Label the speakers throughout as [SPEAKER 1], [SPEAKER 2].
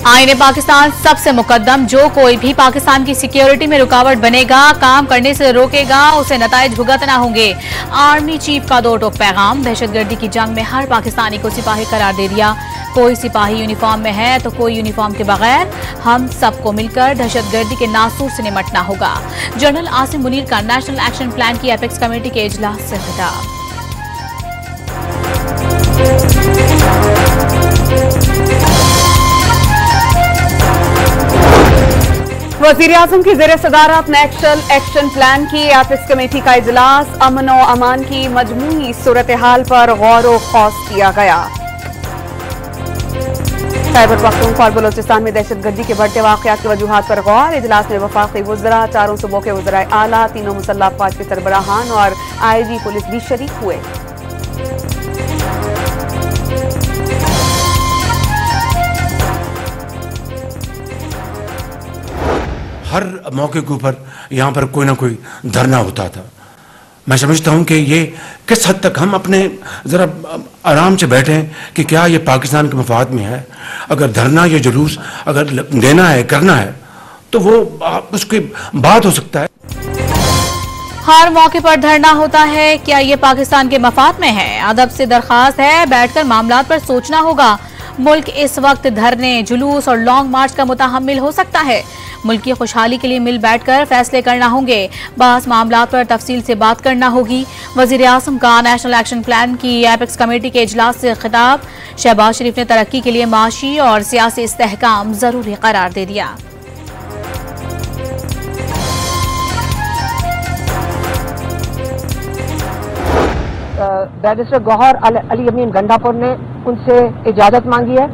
[SPEAKER 1] आईने पाकिस्तान सबसे मुकद्दम। जो कोई भी पाकिस्तान की सिक्योरिटी में रुकावट बनेगा, काम करने से रोकेगा, उसे नताइज भुगतना होंगे। आर्मी चीफ का दो टोक पैगाम। दहशतगर्दी की जंग में हर पाकिस्तानी को सिपाही करार दे दिया। कोई सिपाही यूनिफॉर्म में है तो कोई यूनिफॉर्म के बगैर। हम सबको मिलकर दहशतगर्दी के नासूर से निपटना होगा। जनरल आसिम मुनीर का नेशनल एक्शन प्लान की एपेक्स कमेटी के इजलास से खिताब।
[SPEAKER 2] वज़ीर-ए-आज़म की ज़ेर सदारत नेशनल एक्शन प्लान की एपेक्स कमेटी का इजलास। अमन और अमान की मजमूई सूरत हाल पर गौर व खौस किया गया। खैबर पख्तूनख्वा और बलोचिस्तान में दहशतगर्दी के बढ़ते वाक़यात की वजूहात पर गौर। इजलास में वफाकी वज़रा, चारों सूबों के वज़राए आला, तीनों मुसल्लह अफ़वाज के सरबराहान और IG पुलिस भी शरीक हुए।
[SPEAKER 3] हर मौके के ऊपर यहाँ पर कोई ना कोई धरना होता था। मैं समझता हूँ कि ये किस हद तक हम अपने ज़रा आराम से बैठें कि क्या ये पाकिस्तान के मफाद में है। अगर धरना या जुलूस अगर देना है, करना है, तो वो उसकी बात हो सकता है।
[SPEAKER 1] हर मौके पर धरना होता है, क्या ये पाकिस्तान के मफाद में है? अदब से दरखास्त है, बैठकर मामलात पर सोचना होगा। मुल्क इस वक्त धरने, जुलूस और लॉन्ग मार्च का मुतहम्मिल हो सकता है। मुल्क की खुशहाली के लिए मिल बैठकर फैसले करना होंगे। बास मामलात पर तफसील से बात करना होगी। वज़ीर-ए-आज़म का नेशनल एक्शन प्लान की एपेक्स कमेटी के इजलास से खिताब। शहबाज शरीफ ने तरक्की के लिए माशी और सियासी इस्तेहकाम जरूरी करार दे दिया।
[SPEAKER 4] बैरिस्टर गौहर अली अमीन गंडापुर ने उनसे इजाजत मांगी है।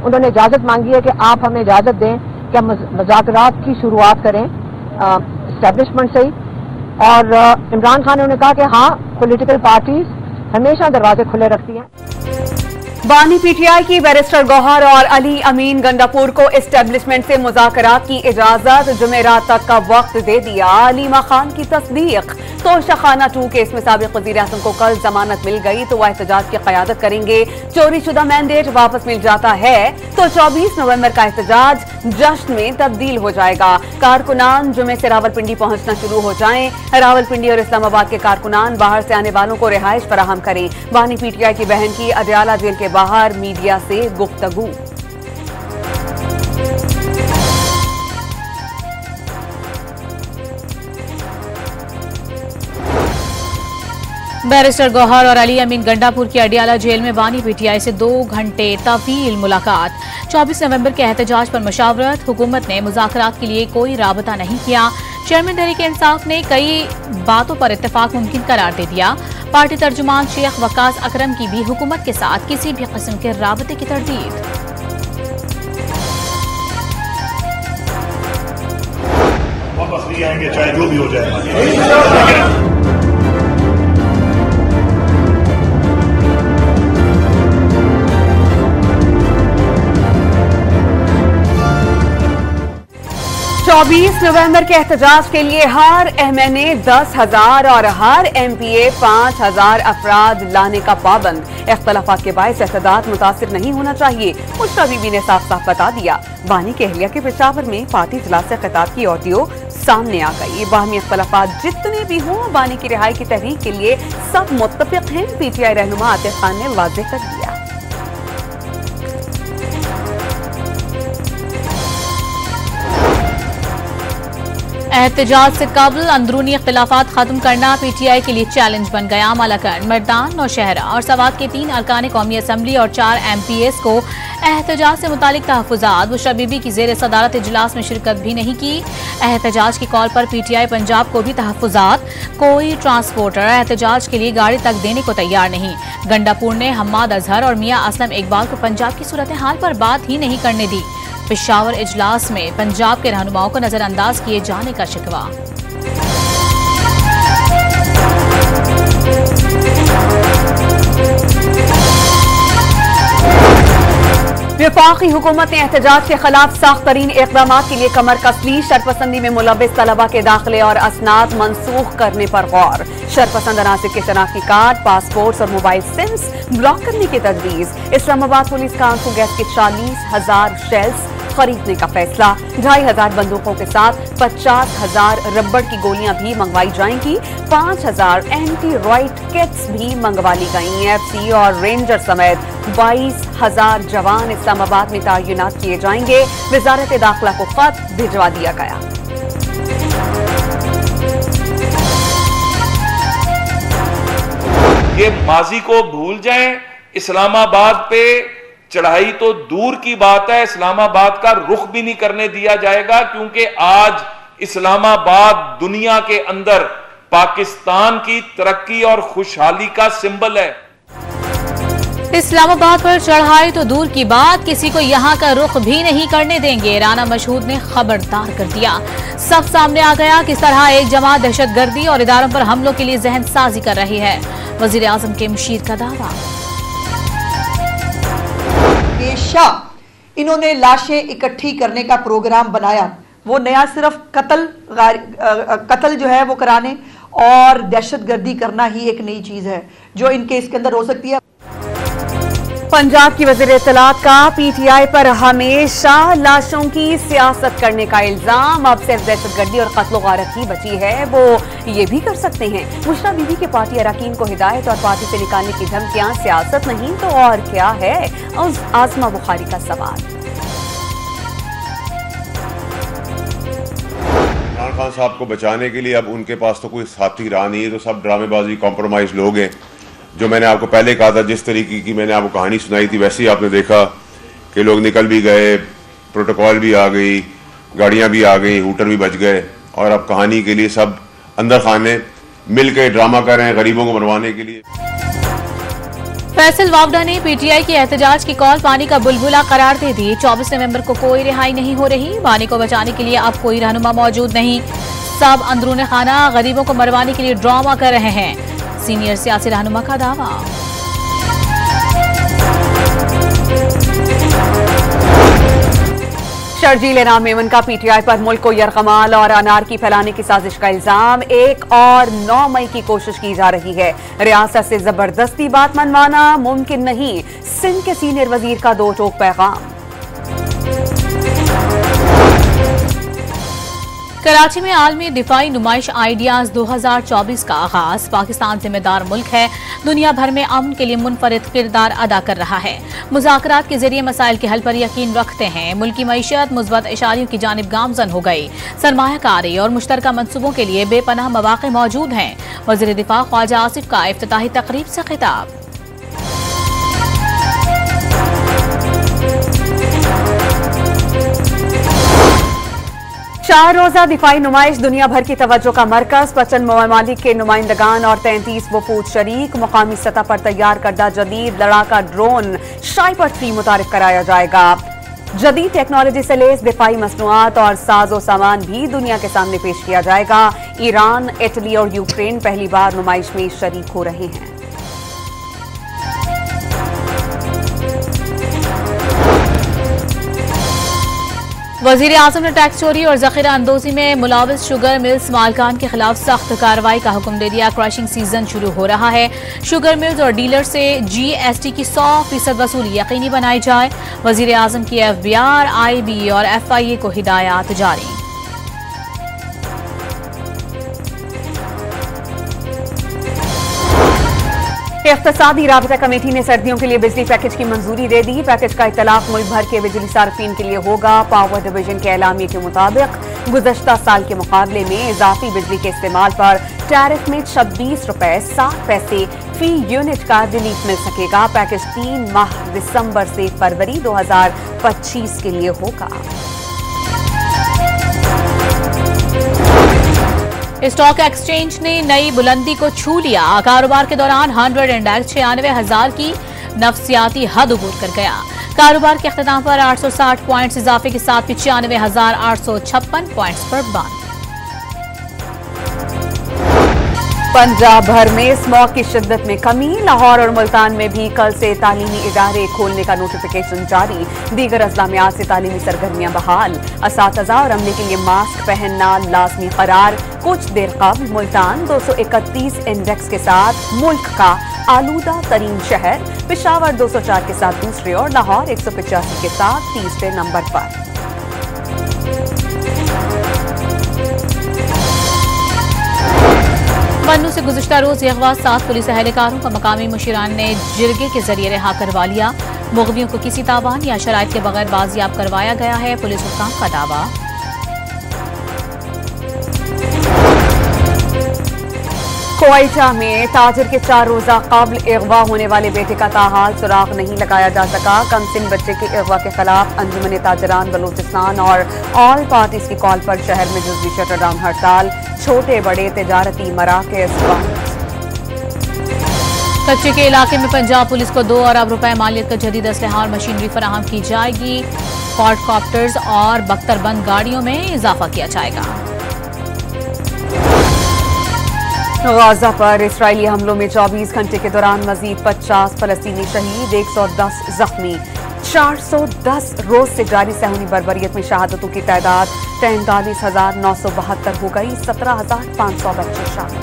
[SPEAKER 4] उन्होंने इजाजत मांगी है कि आप हमें इजाजत दें कि हम मुज़ाकरात की शुरुआत करें एस्टेब्लिशमेंट से ही। और इमरान खान ने उन्हें कहा कि हाँ, पॉलिटिकल पार्टीज हमेशा दरवाजे खुले रखती हैं।
[SPEAKER 2] बानी PTI की बैरिस्टर गौहर और अली अमीन गंडापुर को एस्टेब्लिशमेंट से मुज़ाकरात की इजाजत जुमेरात तक का वक्त दे दिया। अलीमा खान की तस्दीक। तोशाखाना 2 केस में साबिक वज़ीर-ए-आज़म को कल जमानत मिल गई तो वह एहतजाज की क़यादत करेंगे। चोरी शुदा मैंडेट वापस मिल जाता है तो 24 नवंबर का एहतजाज जश्न में तब्दील हो जाएगा। कारकुनान जुमे से रावलपिंडी पहुंचना शुरू हो जाएं। रावलपिंडी और इस्लामाबाद के कारकुनान बाहर से आने वालों को रिहाइश फराहम करें। बानी PTI की बहन की अडयाला जेल के बाहर मीडिया से गुफ्तगू।
[SPEAKER 1] बैरिस्टर गौहर और अली अमीन गंडापुर की अडियाला जेल में बानी PTI से 2 घंटे तवील मुलाकात। 24 नवंबर के एहतजाज पर मशावरत। हुकूमत ने मुज़ाकरात के लिए कोई राबता नहीं किया। चेयरमैन तहरीक इंसाफ ने कई बातों पर इत्तेफाक मुमकिन करार दे दिया। पार्टी तर्जुमान शेख वकास अकरम की भी हुकूमत के साथ किसी भी किस्म के राबते की तरदीद।
[SPEAKER 5] वापस नहीं आएंगे चाहे जो भी हो जाए।
[SPEAKER 2] 24 नवंबर के एहतजाज के लिए हर MNA 10,000 और हर MPA 5,000 अफराद लाने का पाबंद। इख्तलाफात के बायस एहतजाज मुतासिर नहीं होना चाहिए, मुश्ता बीबी ने साफ साफ बता दिया। बानी के अहलिया के पेशावर में पार्टी इजलास से खिताब की ऑडियो सामने आ गई। बाहमी इख्तलाफात जितने भी हों, बानी की रिहाई की तहरीक के लिए सब मुत्तफिक हैं। PTI रहनुमा आतिफ खान ने वाज़ेह कर दिया।
[SPEAKER 1] एहतजाज से कबल अंदरूनी इख्तिलाफात खत्म करना PTI के लिए चैलेंज बन गया। मलाकन, मर्दान, नौशहरा और सवात के 3 अरकान कौमी असम्बली और 4 MPAs को एहतजाज से मुतालिक तहफ़्फ़ुज़ात। बुशरा बीबी की ज़ेर सदारत इजलास में शिरकत भी नहीं की। एहतजाज की कॉल पर PTI पंजाब को भी तहफ़्फ़ुज़ात। कोई ट्रांसपोर्टर एहतजाज के लिए गाड़ी तक देने को तैयार नहीं। गंडापुर ने हम्माद अजहर और मियाँ असलम इकबाल को पंजाब की सूरत हाल पर बात ही नहीं करने दी। पेशावर इजलास में पंजाब के रहनुमाओं को नजरअंदाज किए जाने का शिकवा।
[SPEAKER 2] वफाकी हुकूमत ने एहतजाज के खिलाफ सख्त तरीन इक़दाम के लिए कमर कस ली। शरपसंदी में मुलव्विस तलबा के दाखिले और असनाद मनसूख करने पर गौर। शरपसंद अनासिर के शनाख्ती कार्ड, पासपोर्ट और मोबाइल सिम्स ब्लॉक करने की तजवीज़। इस्लामाबाद पुलिस का आंसू गैस के 40,000 शेल्स खरीदने का फैसला। 2500 बंदूकों के साथ 50,000 रबड़ की गोलियां भी मंगवाई जाएंगी। 5,000 एंटी रॉइट किट्स भी मंगवा ली गई। एफसी और रेंजर समेत 22,000 जवान इस्लामाबाद में तैनात किए जाएंगे। वजारत दाखिला को खत भिजवा दिया गया।
[SPEAKER 6] ये माजी को भूल जाएं। इस्लामाबाद पे चढ़ाई तो दूर की बात है, इस्लामाबाद का रुख भी नहीं करने दिया जाएगा, क्योंकि आज इस्लामाबाद दुनिया के अंदर पाकिस्तान की तरक्की और खुशहाली का सिंबल है।
[SPEAKER 1] इस्लामाबाद पर चढ़ाई तो दूर की बात, किसी को यहां का रुख भी नहीं करने देंगे। राना मशहूद ने खबरदार कर दिया। सब सामने आ गया किस तरह एक जमात दहशतगर्दी और इदारों पर हमलों के लिए जहन साजी कर रही है। वजीर आजम के मुशीर का दावा।
[SPEAKER 7] इन्होंने लाशें इकट्ठी करने का प्रोग्राम बनाया। वो नया सिर्फ कत्ल जो है वो कराने और दहशतगर्दी करना ही एक नई चीज है जो इनके इसके अंदर हो सकती है।
[SPEAKER 2] पंजाब की वज़ीर इत्तलात का पीटीआई पर हमेशा लाशों की सियासत करने का इल्जाम। अब सिर्फ दहशतगर्दी और कत्ल गारत ही बची है, वो ये भी कर सकते हैं। मुशरा बीबी के पार्टी अरकान को हिदायत और पार्टी से निकालने की धमकियां सियासत नहीं तो और क्या है? आजमा बुखारी का सवाल।
[SPEAKER 8] इमरान खान साहब को बचाने के लिए अब उनके पास तो कोई साथी रहा नहीं है, तो सब ड्रामेबाजी कॉम्प्रोमाइज लोग हैं। जो मैंने आपको पहले कहा था, जिस तरीके की मैंने आपको कहानी सुनाई थी, वैसे ही आपने देखा कि लोग निकल भी गए, प्रोटोकॉल भी आ गई, गाड़ियां भी आ गई, हूटर भी बच गए, और अब कहानी के लिए सब अंदर खाने मिल के ड्रामा कर रहे हैं गरीबों को मरवाने के लिए।
[SPEAKER 1] फैसल वावडा ने पीटीआई की एहतजाज की कॉल पानी का बुलबुला करार दे दी। 24 नवंबर को कोई रिहाई नहीं हो रही। पानी को बचाने के लिए अब कोई रहनुमा मौजूद नहीं। सब अंदरूनी खाना गरीबों को मरवाने के लिए ड्रामा कर रहे हैं। सीनियर सियासी रहनुमा का दावा।
[SPEAKER 2] शर्जील इनाम मेमन का पीटीआई पर मुल्क को यरगमाल और अनारकी फैलाने की साजिश का इल्जाम। 1 और 9 मई की कोशिश की जा रही है। रियासत से जबरदस्ती बात मनवाना मुमकिन नहीं। सिंध के सीनियर वजीर का 2 टोक पैगाम।
[SPEAKER 1] कराची में आलमी दिफाई नुमाइश आइडियाज 2024 का आगाज। पाकिस्तान जिम्मेदार मुल्क है, दुनिया भर में अमन के लिए मुनफरिद किरदार अदा कर रहा है। मुज़ाकरात के जरिए मसाइल के हल पर यकीन रखते हैं। मुल्की मईशत मुस्बत इशारियों की जानिब गामजन हो गई। सरमायाकारी और मुश्तरका मंसूबों के लिए बेपनाह मौक़े मौजूद हैं। वज़ीर दिफा ख्वाजा आसिफ का इफ्तिताही तकरीब से खिताब।
[SPEAKER 2] चार रोजा दिफाई नुमाइश दुनिया भर की तवज्जो का मरकज। 55 ममालिक के नुमाइंदगान और 33 वफूद शरीक। मुकामी सतह पर तैयार करदा जदीद लड़ाका ड्रोन शाइपर 3 मुतारिफ कराया जाएगा। जदीद टेक्नोलॉजी से लेस दिफाई मसनूआत और साजो सामान भी दुनिया के सामने पेश किया जाएगा। ईरान, इटली और यूक्रेन पहली बार नुमाइश में शरीक हो रहे हैं।
[SPEAKER 1] वजीर आजम ने टैक्स चोरी और जखीरा अंदोजी में मुलाविस शुगर मिल्स मालकान के खिलाफ सख्त कार्रवाई का हुक्म दे दिया। क्रशिंग सीजन शुरू हो रहा है। शुगर मिल्स और डीलर से GST की 100% वसूली यकीनी बनाई जाए। वजीर आजम की FBR, IB और FIA को हिदायत जारी।
[SPEAKER 2] इख्तिसादी राबता कमेटी ने सर्दियों के लिए बिजली पैकेज की मंजूरी दे दी। पैकेज का इतलाक मुल्क भर के बिजली सार्फिन के लिए होगा। पावर डिवीजन के एलामिये के मुताबिक गुज़श्ता साल के मुकाबले में इजाफी बिजली के इस्तेमाल पर टैरिफ में 26 रुपए 60 पैसे फी यूनिट का रिलीफ मिल सकेगा। पैकेज 3 माह दिसंबर से फरवरी 2025 के लिए होगा।
[SPEAKER 1] स्टॉक एक्सचेंज ने नई बुलंदी को छू लिया। कारोबार के दौरान 100 इंडेक्स 96,000 की नफसियाती हद अबूर कर गया। कारोबार के अख्ताम पर 860 पॉइंट्स इजाफे के साथ 95,856 पॉइंट्स पर बंद।
[SPEAKER 2] पंजाब भर में स्मॉग की शिद्दत में कमी। लाहौर और मुल्तान में भी कल से तालीमी इदारे खोलने का नोटिफिकेशन जारी। दीगर अजला में आज से तालीमी सरगर्मियां बहाल। असातिज़ा और अमले के लिए मास्क पहनना लाजमी करार। कुछ देर कबल मुल्तान 231 इंडेक्स के साथ मुल्क का आलूदा तरीन शहर, पेशावर 204 के साथ दूसरे और लाहौर 185 के साथ तीसरे नंबर पर।
[SPEAKER 1] पन्नू से गुज़िश्ता रोज अगवा 7 पुलिस एहलकारों का मकामी मुशीरान ने जिरगे के जरिए रिहा करवा लिया। मुग़वियों को किसी तावान या शराइत के बगैर बाजियाब करवाया गया है, पुलिस हुक्काम का दावा।
[SPEAKER 2] क्वेटा में ताजिर के 4 रोजा कब्ल अगवा होने वाले बेटे का ताहाल सुराग नहीं लगाया जा सका। कमसिन बच्चे के अगवा के खिलाफ अंजुमन ताजरान बलूचिस्तान और ऑल पार्टीज की कॉल पर शहर में जुज़वी शटरडाउन हड़ताल, छोटे बड़े तिजारती मराकज़ बंद।
[SPEAKER 1] कच्चे के इलाके में पंजाब पुलिस को 2 अरब रुपए मालियत का जदीद असलहा और मशीनरी फराहम की जाएगी। क्वाडकॉप्टर्स और बख्तरबंद गाड़ियों में इजाफा किया जाएगा।
[SPEAKER 2] गाजा पर इसराइली हमलों में 24 घंटे के दौरान मजीद 50 फलस्तीनी शहीद, 110 जख्मी। 410 रोज से जारी सहूनी बर्बरियत में शहादतों की तादाद 43,972 हो गई, 17,500 बच्चे शामिल।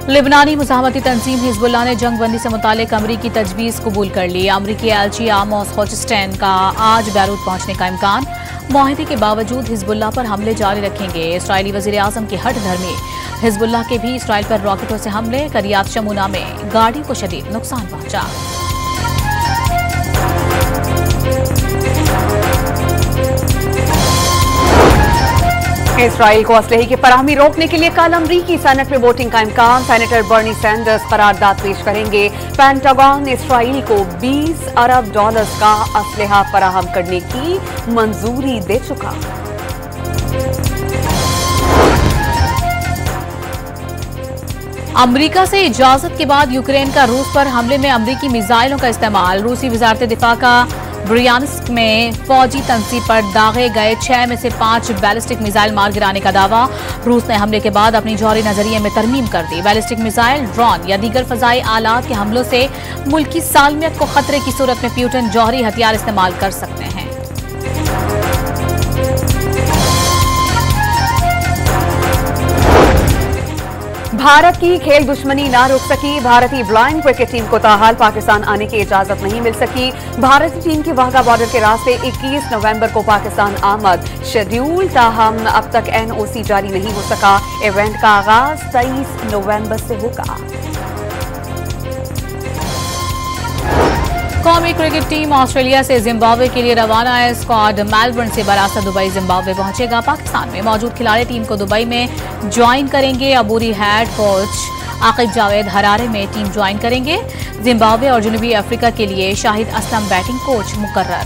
[SPEAKER 1] लिबनानी मुजाहमती तंजीम हिजबुल्लाह ने जंग बंदी से मुतालिक अमरीकी तजवीज़ कबूल कर ली। अमरीकी एलची आमोस होचस्टेन का आज बैरूत पहुंचने का इम्कान। मुआहिदे के बावजूद हिजबुल्लाह पर हमले जारी रखेंगे। इसराइली वज़ीर आज़म की हट धर्मी। हिजबुल्लाह के भी इसराइल पर रॉकेटों से हमले। करियात शमूना में गाड़ी को शदीद नुकसान पहुंचा।
[SPEAKER 2] इसराइल को असलहे की फराहमी रोकने के लिए कल अमरीकी सेनेट में वोटिंग का इम्कान। सेनेटर बर्नी सैंडर्स करारदाद पेश करेंगे। पेंटागन इसराइल को $20 अरब का असलहा फराहम करने की मंजूरी दे चुका।
[SPEAKER 1] अमरीका से इजाजत के बाद यूक्रेन का रूस पर हमले में अमरीकी मिसाइलों का इस्तेमाल। रूसी वजारत दिफा का ब्रियानस्क में फौजी तंसीब पर दागे गए 6 में से 5 बैलिस्टिक मिसाइल मार गिराने का दावा। रूस ने हमले के बाद अपनी जौहरी नजरिए में तरमीम कर दी। बैलिस्टिक मिसाइल, ड्रोन या दीगर फजाई आलात के हमलों से मुल्क की सालमियत को खतरे की सूरत में प्यूटन जौहरी हथियार इस्तेमाल कर सकते हैं।
[SPEAKER 2] भारत की खेल दुश्मनी ना रोक सकी। भारतीय ब्लाइंड क्रिकेट टीम को ताहाल पाकिस्तान आने की इजाजत नहीं मिल सकी। भारतीय टीम की वाघा बॉर्डर के रास्ते 21 नवंबर को पाकिस्तान आमद शेड्यूल, ताहम अब तक NOC जारी नहीं हो सका। इवेंट का आगाज 23 नवंबर से होगा।
[SPEAKER 1] कौमी क्रिकेट टीम ऑस्ट्रेलिया से जिम्बाब्वे के लिए रवाना है। स्क्वाड मेलबर्न से बरास्ता दुबई जिम्बाब्वे पहुंचेगा। पाकिस्तान में मौजूद खिलाड़ी टीम को दुबई में ज्वाइन करेंगे। अबूरी head coach Aqib Javed Harare में टीम ज्वाइन करेंगे। जिम्बाब्वे और जनूबी अफ्रीका के लिए शाहिद असलम बैटिंग कोच मुकर्रर।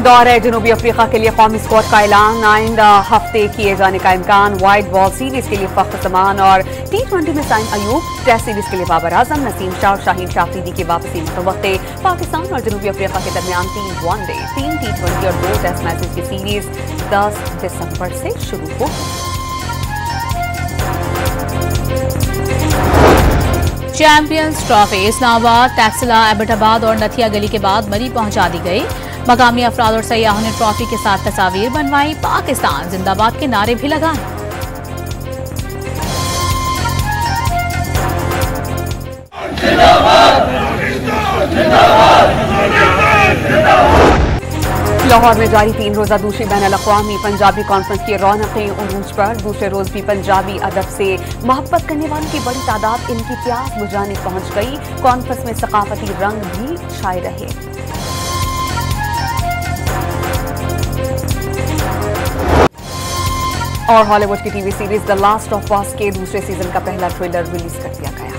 [SPEAKER 2] दौरे जनूबी अफ्रीका के लिए कौमी स्क्वाड का ऐलान। आइंदा हफ्ते किए जाने का इम्कान। वाइट बॉल सीरीज के लिए फख्र जमान और T20 में साइम अयूब, टेस्ट सीरीज के लिए बाबर आजम, नसीम शाह और शाहीन शाफरीदी की वापसी मुतवक्के। पाकिस्तान और जनूबी अफ्रीका के दरमियान 3 वनडे, 3 T20 और 2 टेस्ट मैचेस की सीरीज 10 दिसंबर से शुरू होगी।
[SPEAKER 1] चैंपियंस ट्रॉफी इस्लामाबाद, तहसीला, एबटाबाद और नथिया गली के बाद मरी पहुंचा दी गई। मकामी अफराद और सयाहों ने ट्रॉफी के साथ तस्वीर बनवाई। पाकिस्तान जिंदाबाद के नारे भी लगाए।
[SPEAKER 2] लाहौर में जारी 3 रोजा दूसरी बैनुल-अक़वामी पंजाबी कॉन्फ्रेंस की रौनकें उरूज पर। दूसरे रोज भी पंजाबी अदब से मोहब्बत करने वालों की बड़ी तादाद इनकी प्यास बुझाने पहुंच गई। कॉन्फ्रेंस में सकाफती रंग भी छाए रहे। और हॉलीवुड की TV series the last of us के दूसरे सीजन का पहला ट्रेलर रिलीज कर दिया गया।